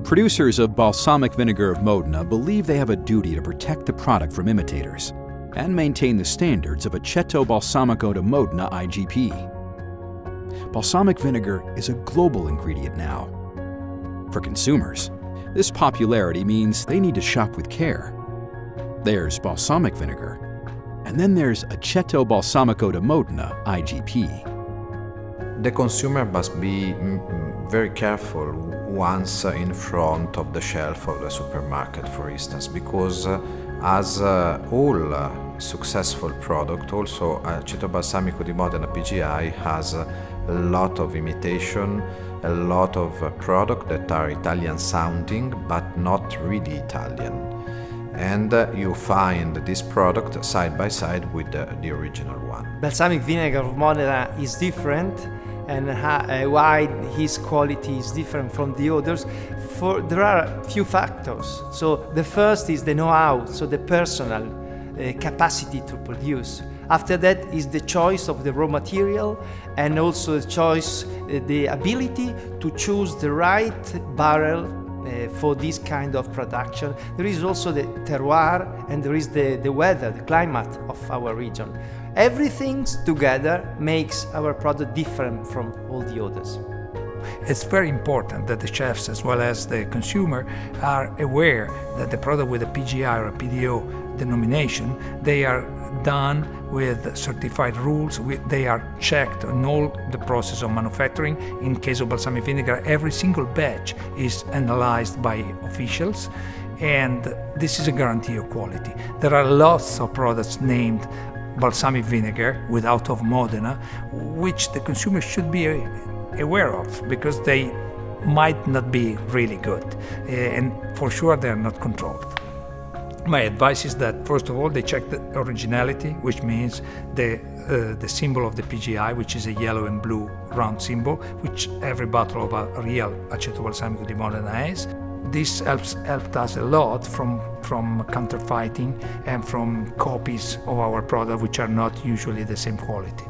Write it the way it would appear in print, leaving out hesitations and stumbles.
Producers of Balsamic Vinegar of Modena believe they have a duty to protect the product from imitators and maintain the standards of Aceto Balsamico de Modena IGP. Balsamic vinegar is a global ingredient now. For consumers, this popularity means they need to shop with care. There's balsamic vinegar, and then there's Aceto Balsamico de Modena IGP. The consumer must be very careful once in front of the shelf of the supermarket, for instance, because as all successful product, also Aceto Balsamico di Modena PGI has a lot of imitation, a lot of product that are Italian sounding but not really Italian. And you find this product side by side with the original one. Balsamic Vinegar of Modena is different, and why his quality is different from the others. There are a few factors. So the first is the know-how, so the personal capacity to produce. After that is the choice of the raw material, and also the choice, the ability to choose the right barrel for this kind of production. There is also the terroir, and there is the weather, the climate of our region. Everything together makes our product different from all the others. It's very important that the chefs as well as the consumer are aware that the product with a PGI or a PDO denomination, they are done with certified rules. They are checked in all the process of manufacturing. In case of balsamic vinegar, every single batch is analyzed by officials, and this is a guarantee of quality. There are lots of products named balsamic vinegar without of Modena, which the consumer should be aware of because they might not be really good, and for sure they are not controlled. My advice is that first of all they check the originality, which means the symbol of the PGI, which is a yellow and blue round symbol, which every bottle of a real Aceto Balsamico di Modena has. This helped us a lot from counterfeiting and from copies of our product which are not usually the same quality.